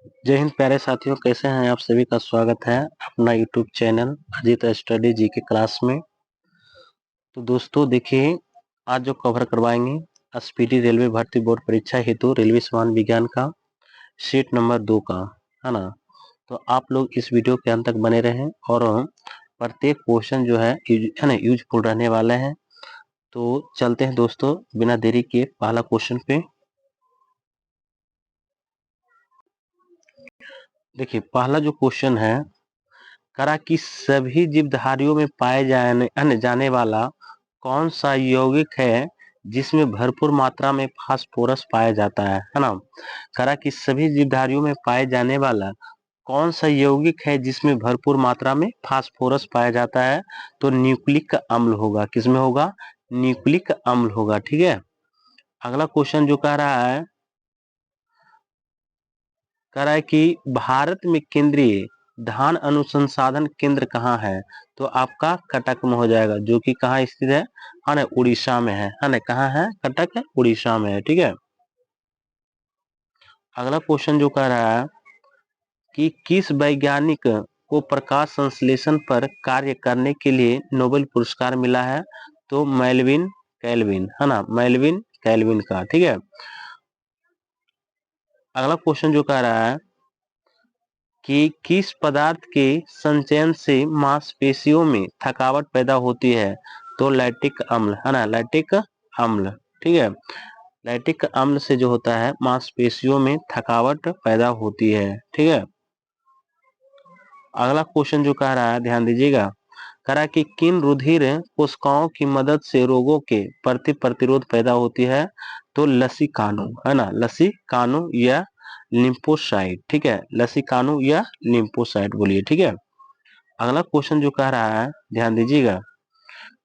जय हिंद प्यारे साथियों, कैसे हैं आप सभी का स्वागत है अपना यूट्यूब चैनल अजीत स्टडी जी के क्लास में। तो दोस्तों देखिए, आज जो कवर करवाएंगे स्पीडी रेलवे भर्ती बोर्ड परीक्षा हेतु रेलवे समान विज्ञान का शीट नंबर 2 का, है ना। तो आप लोग इस वीडियो के अंत तक बने रहें और प्रत्येक क्वेश्चन जो है ना यूजफुल रहने वाले हैं। तो चलते हैं दोस्तों बिना देरी के पहला क्वेश्चन पे। देखिए पहला जो क्वेश्चन है, करा कि सभी जीवधारियों में पाए जाने वाला कौन सा यौगिक है जिसमें भरपूर मात्रा में फास्फोरस पाया जाता है ना। करा कि सभी जीवधारियों में पाए जाने वाला कौन सा यौगिक है जिसमें भरपूर मात्रा में फास्फोरस पाया जाता है। तो न्यूक्लिक अम्ल होगा। किसमें होगा? न्यूक्लिक अम्ल होगा। ठीक है। अगला क्वेश्चन जो कह रहा है कि भारत में केंद्रीय धान अनुसंधान केंद्र कहाँ है। तो आपका कटक में हो जाएगा, जो कि कहाँ स्थित है ना, उड़ीसा में है ना। कहाँ है? कटक उड़ीसा में है। ठीक है। अगला क्वेश्चन जो कह रहा है कि किस वैज्ञानिक को प्रकाश संश्लेषण पर कार्य करने के लिए नोबेल पुरस्कार मिला है। तो मेल्विन कैल्विन, है ना, मेल्विन कैल्विन का। ठीक है। अगला क्वेश्चन जो कह रहा है कि किस पदार्थ के संचयन से मांसपेशियों में थकावट पैदा होती है। तो लैक्टिक अम्ल, है ना, लैक्टिक अम्ल। ठीक है। लैक्टिक अम्ल से जो होता है मांसपेशियों में थकावट पैदा होती है। ठीक है। अगला क्वेश्चन जो कह रहा है, ध्यान दीजिएगा, कह रहा है कि किन रुधिर कोशिकाओं की मदद से रोगों के प्रति प्रतिरोध पैदा होती है। तो लसीकाणु, है ना, लसीकाणु या लिम्फोसाइट। ठीक है, लसीकाणु या लिम्फोसाइट बोलिए। ठीक है। अगला क्वेश्चन जो कह रहा है, ध्यान दीजिएगा,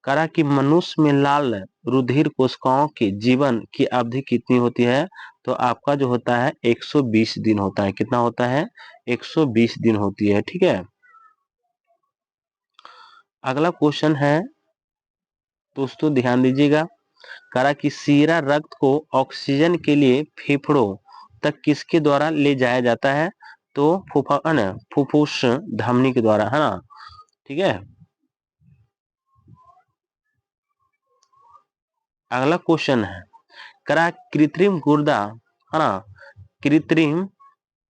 कह रहा है कि मनुष्य में लाल रुधिर कोशिकाओं के जीवन की अवधि कितनी होती है। तो आपका जो होता है 120 दिन होता है। कितना होता है? 120 दिन होती है। ठीक है। अगला क्वेश्चन है दोस्तों, ध्यान दीजिएगा, करा कि सीरा रक्त को ऑक्सीजन के लिए फेफड़ों तक किसके द्वारा ले जाया जाता है। तो फुफ्फुस धमनी के द्वारा, है ना। ठीक है। अगला क्वेश्चन है, करा कृत्रिम गुर्दा, है ना, कृत्रिम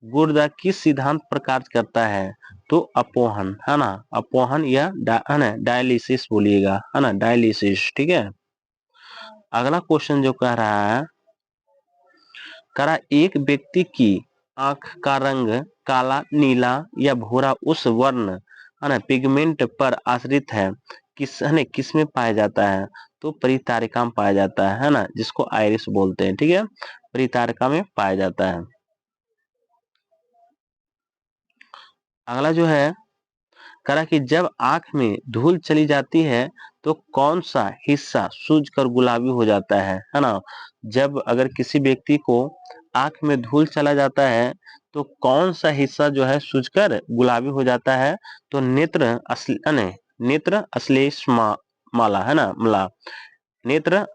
गुर्दा किस सिद्धांत पर कार्य करता है। तो अपोहन, है ना, अपोहन या है ना डायलिसिस बोलिएगा, है ना, डायलिसिस। ठीक है। अगला क्वेश्चन जो कह रहा है, करा एक व्यक्ति की आंख का रंग काला, नीला या भूरा उस वर्ण, है ना, पिगमेंट पर आश्रित है किस में पाया जाता है। तो परितारिका में पाया जाता है ना, जिसको आइरिस बोलते हैं। ठीक है, परितारिका में पाया जाता है। अगला जो है, करा कि जब आंख में धूल चली जाती है तो कौन सा हिस्सा सूजकर गुलाबी हो जाता है ना। जब अगर किसी व्यक्ति को आंख में धूल चला जाता है तो कौन सा हिस्सा जो है सूजकर गुलाबी हो जाता है। तो नेत्र अश्लेष माला, है ना, मला, नेत्र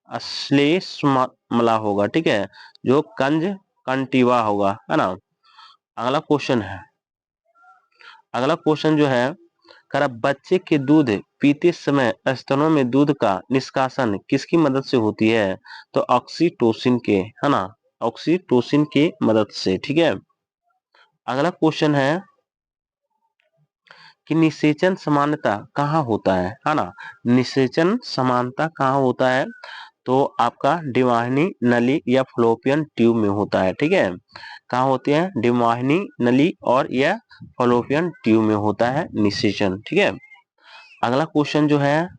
अश्लेष मला होगा। ठीक है, जो कंटिवा होगा, है ना। अगला क्वेश्चन है, अगला क्वेश्चन जो है, कर बच्चे के दूध पीते समय स्तनों में दूध का निष्कासन किसकी मदद से होती है। तो ऑक्सीटोसिन के, है ना, ऑक्सीटोसिन की मदद से। ठीक है। अगला क्वेश्चन है कि निषेचन समानता कहाँ होता है ना। निषेचन समानता कहाँ होता है। तो आपका डिवाहिनी नली या फ्लोपियन ट्यूब में होता है। ठीक है, कहाँ होते हैं? डिवाहिनी नली और या फ्लोपियन ट्यूब में होता है निषेचन। ठीक है। अगला क्वेश्चन जो है,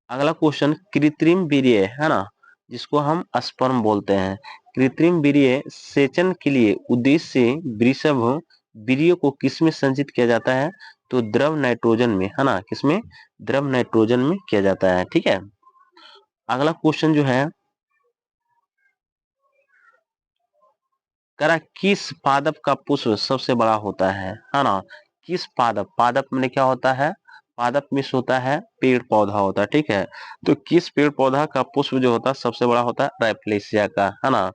अगला क्वेश्चन कृत्रिम वीर्य, है ना, जिसको हम स्पर्म बोलते हैं। कृत्रिम वीर्य सेचन के लिए उद्देश्य से वृषभ वीर्य को किसमें संचित किया जाता है। तो द्रव नाइट्रोजन में, है ना, किसमें? द्रव नाइट्रोजन में किया जाता है। ठीक है। अगला क्वेश्चन जो है, करा किस पादप का पुष्प सबसे बड़ा होता है ना। किस पादप, पादप में क्या होता है? पादप मिश्र होता है, पेड़ पौधा होता है, ठीक है। तो किस पेड़ पौधा का पुष्प जो होता है सबसे बड़ा होता है? राइफलेशिया का, है ना।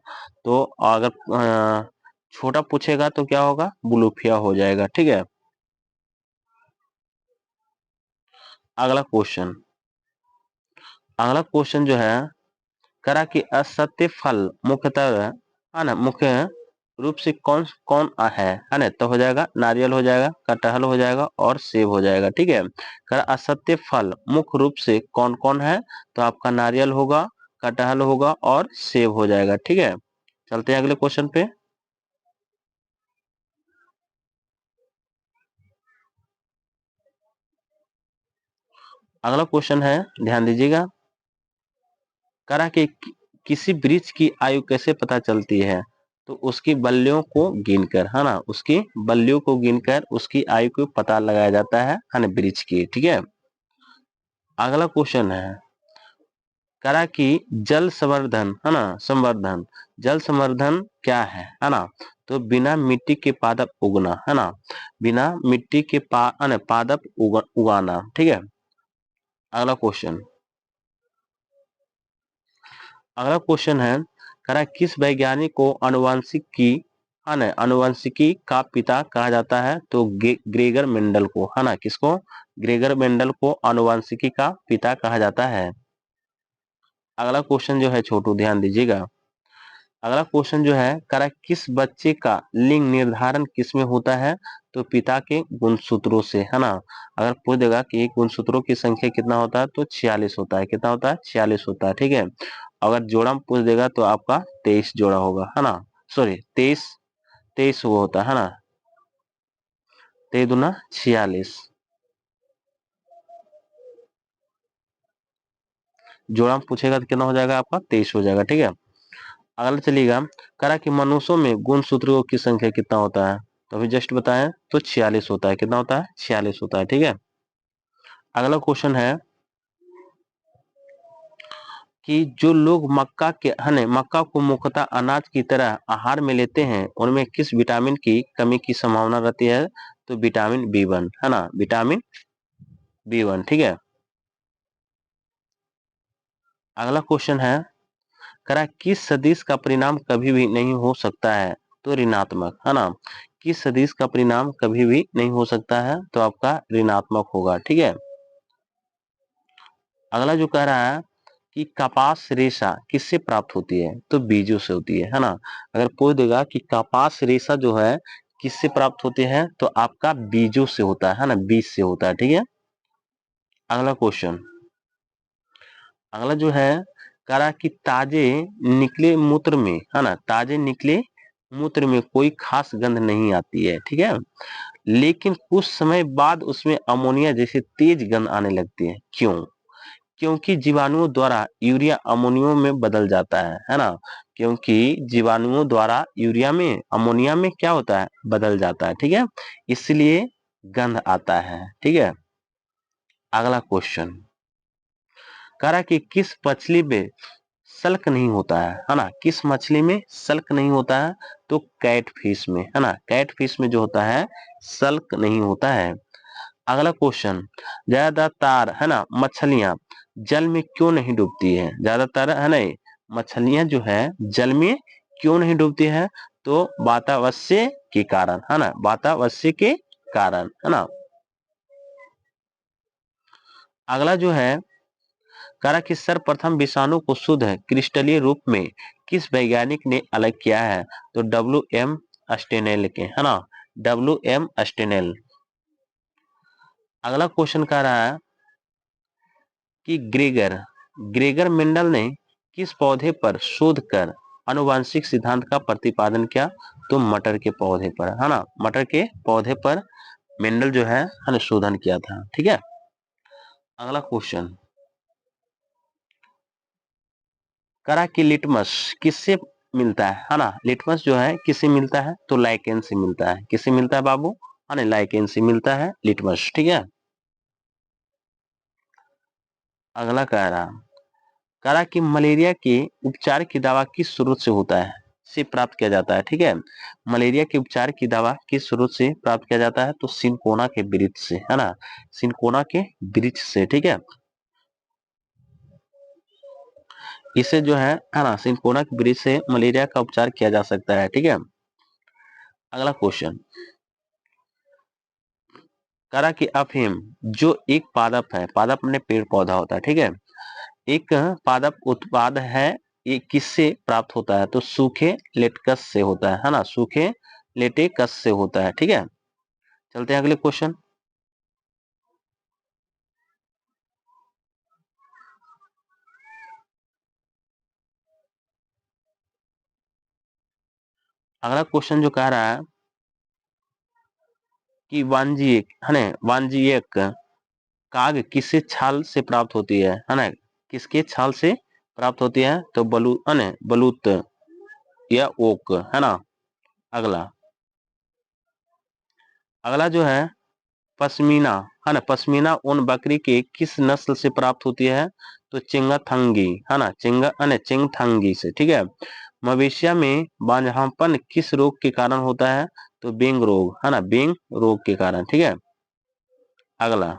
तो अगर छोटा पूछेगा तो क्या होगा? ब्लूफिया हो जाएगा, ठीक है। अगला क्वेश्चन, अगला क्वेश्चन जो है, करा कि असत्य फल मुख्यतः, है ना, मुख्य रूप से कौन कौन है ना। तो हो जाएगा नारियल हो जाएगा, कटहल हो जाएगा और सेब हो जाएगा, ठीक है। करा असत्य फल मुख्य रूप से कौन कौन है? तो आपका नारियल होगा, कटहल होगा और सेब हो जाएगा, ठीक है। चलते हैं अगले क्वेश्चन पे। अगला क्वेश्चन है, ध्यान दीजिएगा, करा कि किसी वृक्ष की आयु कैसे पता चलती है? तो उसकी बल्लियों को गिनकर, है ना, उसकी बल्लियों को गिनकर उसकी आयु को पता लगाया जाता है ना, वृक्ष की, ठीक है। अगला क्वेश्चन है, करा कि जल संवर्धन, है ना, संवर्धन, जल संवर्धन क्या है ना। तो बिना मिट्टी के पादप उगना, है ना, बिना मिट्टी के पादप उगाना, ठीक है। अगला क्वेश्चन, अगला क्वेश्चन है, करा किस वैज्ञानिक को आनुवंशिक की, है ना, आनुवंशिकी का पिता कहा जाता है? तो ग्रेगर मेंडल को, है ना, किसको? ग्रेगर मेंडल को आनुवंशिकी का पिता कहा जाता है। अगला क्वेश्चन जो है छोटू, ध्यान दीजिएगा, अगला क्वेश्चन जो है, करा किस बच्चे का लिंग निर्धारण किसमें होता है? तो पिता के गुणसूत्रों से, है ना। अगर पूछ देगा कि गुणसूत्रों की संख्या कितना होता है? तो 46 होता है। कितना होता है? 46 होता है, ठीक है। अगर जोड़ा में पूछ देगा तो आपका 23 जोड़ा होगा, है ना। सॉरी, 23, 23 वो होता है ना, 23 दूना 46, जोड़ा में पूछेगा तो कितना हो जाएगा आपका? 23 हो जाएगा, ठीक है। अगला चलिएगा, करा कि मनुष्यों में गुणसूत्रों की संख्या कितना होता है? तो अभी जस्ट बताएं, तो 46 होता है। कितना होता है? 46 होता है, ठीक है। अगला क्वेश्चन है कि जो लोग मक्का के, है ना, मक्का को मुख्यतः अनाज की तरह आहार में लेते हैं, उनमें किस विटामिन की कमी की संभावना रहती है? तो विटामिन बी 1, है ना, विटामिन बी 1, ठीक है। अगला क्वेश्चन है, करा किस सदिश का परिणाम कभी भी नहीं हो सकता है? तो ऋणात्मक, है ना, किस सदिश का परिणाम कभी भी नहीं हो सकता है? तो आपका ऋणात्मक होगा, ठीक है। अगला जो कह रहा है कि कपास रेशा किससे प्राप्त होती है? तो बीजों से होती है ना। अगर पूछ देगा कि कपास रेशा जो है किससे प्राप्त होती है? तो आपका बीजों से होता है ना, बीज से होता है, ठीक है। अगला क्वेश्चन, अगला जो है, कह रहा कि ताजे निकले मूत्र में, है ना, ताजे निकले मूत्र में कोई खास गंध नहीं आती है, ठीक है। लेकिन कुछ समय बाद उसमें अमोनिया जैसे तेज गंध आने लगती है। क्यों? क्योंकि जीवाणुओं द्वारा यूरिया अमोनिया में बदल जाता है ना। क्योंकि जीवाणुओं द्वारा यूरिया में अमोनिया में क्या होता है? बदल जाता है, ठीक है। इसलिए गंध आता है, ठीक है। अगला क्वेश्चन, कह रहा कि किस मछली में सल्क नहीं होता है ना, किस मछली में सल्क नहीं होता है? तो कैट फिश में, है ना, कैट फिश में जो होता है सल्क नहीं होता है। अगला क्वेश्चन, ज्यादातर, है ना, मछलियां जल में क्यों नहीं डूबती है? ज्यादातर, है ना, मछलियां जो है जल में क्यों नहीं डूबती है? तो वातावश्य के कारण, है ना, वातावश्य के कारण, है ना। अगला जो है, करा कि सर्वप्रथम विषाणु को शुद्ध क्रिस्टलीय रूप में किस वैज्ञानिक ने अलग किया है? तो W.M. स्टेनेल के, है ना, W.M. स्टेनेल। अगला क्वेश्चन कह रहा है कि ग्रेगर, ग्रेगर मेंडल ने किस पौधे पर शोध कर आनुवंशिक सिद्धांत का प्रतिपादन किया? तो मटर के पौधे पर, है ना, मटर के पौधे पर मेंडल जो है शोधन किया था, ठीक है। अगला क्वेश्चन, करा कि लिटमस किससे मिलता है ना, लिटमस जो है किससे मिलता है? तो लाइकेन से मिलता है। किससे मिलता है बाबू? है ना, लाइकेन से मिलता है लिटमस, ठीक है। अगला कह रहा कि मलेरिया के उपचार की दवा किस स्रोत से होता है? से प्राप्त किया जाता है, ठीक है। मलेरिया के उपचार की दवा किस स्रोत से प्राप्त किया जाता है, तो सिनकोना के वृक्ष से, है ना, सिनकोना के वृक्ष से, ठीक है। इसे जो है ना, सिनकोना के वृक्ष से मलेरिया का उपचार किया जा सकता है, ठीक है। अगला क्वेश्चन, करा कि अफीम जो एक पादप है, पादप में पेड़ पौधा होता है, ठीक है, एक पादप उत्पाद है, ये किससे प्राप्त होता है, तो सूखे लेटेकस से होता है ना, सूखे लेटेकस से होता है, ठीक है। चलते हैं अगले क्वेश्चन। अगला क्वेश्चन जो कह रहा है कि वाणिज्यिक, है ना, वाणिज्यिक काग किससे छाल से प्राप्त होती है ना, किसके छाल से प्राप्त होती है, तो बलूत या ओक, है ना। अगला अगला जो है पश्मीना, है ना, पश्मीना ऊन बकरी के किस नस्ल से प्राप्त होती है, तो चिंगाथंगी, है ना, चिंगथंगी से, ठीक है। मवेशिया में बांझापन किस रोग के कारण होता है, तो बेंग रोग, है ना, बेंग रोग के कारण, ठीक है। अगला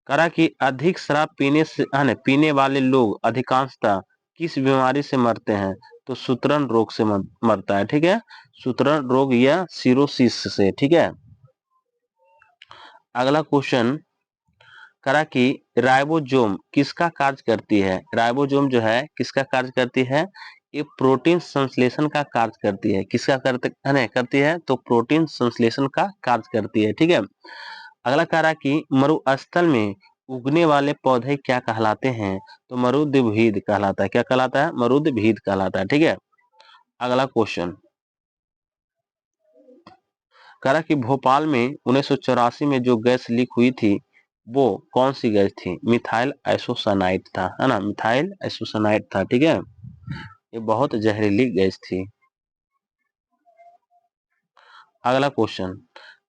करा कि अधिक शराब पीने से, है ना, पीने वाले लोग अधिकांशतः किस बीमारी से मरते हैं, तो सूत्रण रोग से मरता है, ठीक है, सूत्रण रोग या सिरोसिस से, ठीक है। अगला क्वेश्चन करा कि राइबोसोम किसका कार्य करती है, राइबोसोम जो है किसका कार्य करती है, ये प्रोटीन संश्लेषण का कार्य करती है, किसका करती है, तो प्रोटीन संश्लेषण का कार्य करती है, ठीक है। अगला करा कि मरुस्थल में उगने वाले पौधे क्या कहलाते हैं, तो मरुद्भिद कहलाता है, क्या कहलाता है, मरुद्भिद कहलाता है, ठीक है। अगला क्वेश्चन करा कि भोपाल में 1984 में जो गैस लीक हुई थी वो कौन सी गैस थी, मिथाइल आइसोसानाइड था, है ना, मिथाइल आइसोसानाइड था, ठीक है। ये बहुत जहरीली गैस थी। अगला क्वेश्चन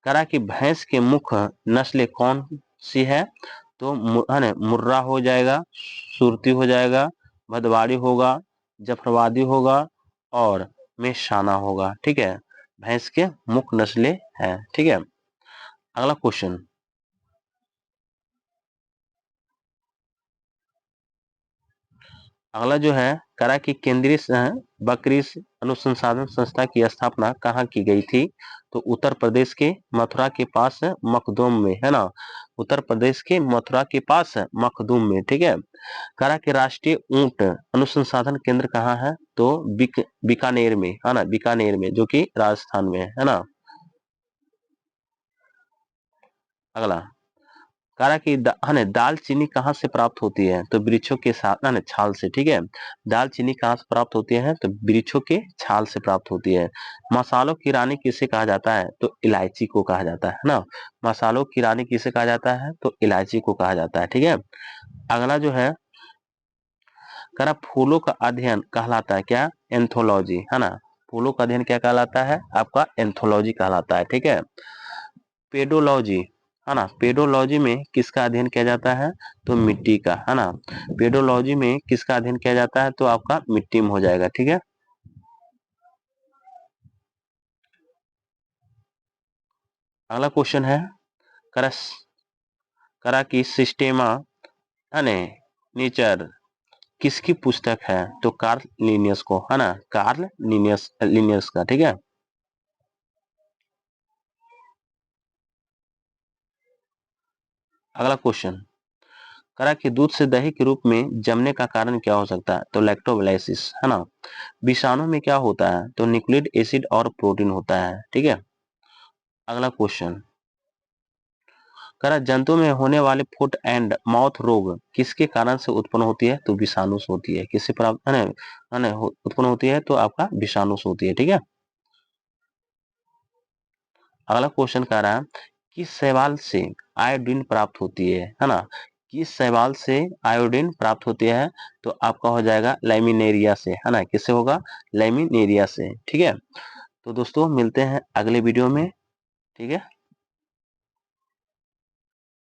करा कि भैंस के मुख्य नस्लें कौन सी है, तो है ना, मुर्रा हो जाएगा, सुरती हो जाएगा, भदवाड़ी होगा, जफरवादी होगा और मेषाना होगा, ठीक है। भैंस के मुख्य नस्लें हैं, ठीक है। अगला क्वेश्चन अगला जो है करा कि केंद्रीय बकरी अनुसंधान संस्था की स्थापना कहाँ की गई थी, तो उत्तर प्रदेश के मथुरा के पास मखदूम में, है ना, उत्तर प्रदेश के मथुरा के पास मखदूम में, ठीक है। करा कि राष्ट्रीय ऊंट अनुसंधान केंद्र कहाँ है, तो बीकानेर में, है ना, बीकानेर में, जो कि राजस्थान में है ना। अगला करा कि है ना, दालचीनी कहाँ से प्राप्त होती है, तो वृक्षों के साथ, है ना, छाल से, ठीक है। दालचीनी कहाँ से प्राप्त होती है, तो वृक्षों के छाल से प्राप्त होती है। मसालों की रानी किसे कहा जाता है, तो इलायची को कहा जाता है ना, मसालों की रानी किसे कहा जाता है, तो इलायची को कहा जाता है, ठीक है। अगला जो है करा फूलों का अध्ययन कहलाता है क्या, एंथोलॉजी, है ना, फूलों का अध्ययन क्या कहलाता है, आपका एंथोलॉजी कहलाता है, ठीक है। पेडोलॉजी, है ना, पेडोलॉजी में किसका अध्ययन किया जाता है, तो मिट्टी का, है ना, पेडोलॉजी में किसका अध्ययन किया जाता है, तो आपका मिट्टी में हो जाएगा, ठीक है। अगला क्वेश्चन है करस करा की सिस्टेमा, है ना, नेचर किसकी पुस्तक है, तो कार्ल लिनियस को, है ना, कार्ल लिनियस का, ठीक है। अगला क्वेश्चन करा कि दूध से दही के रूप में जमने का कारण क्या हो सकता है, तो लैक्टोबाइलिसिस, है ना। विषाणु में क्या होता है, तो न्यूक्लिक एसिड और प्रोटीन होता है, ठीक है। अगला क्वेश्चन करा जंतु में होने वाले फुट एंड माउथ रोग किसके कारण से उत्पन्न होती है, तो विषाणु से होती है, किससे प्राप्त, है ना, उत्पन्न होती है, तो आपका विषाणु से होती है, ठीक है। अगला क्वेश्चन कह रहा है किस शैवाल से आयोडीन प्राप्त होती है ना, किस शैवाल से आयोडीन प्राप्त होती है, तो आपका हो जाएगा लैमिनेरिया से, है ना, किससे होगा, लैमिनेरिया से, ठीक है। तो दोस्तों मिलते हैं अगले वीडियो में, ठीक है।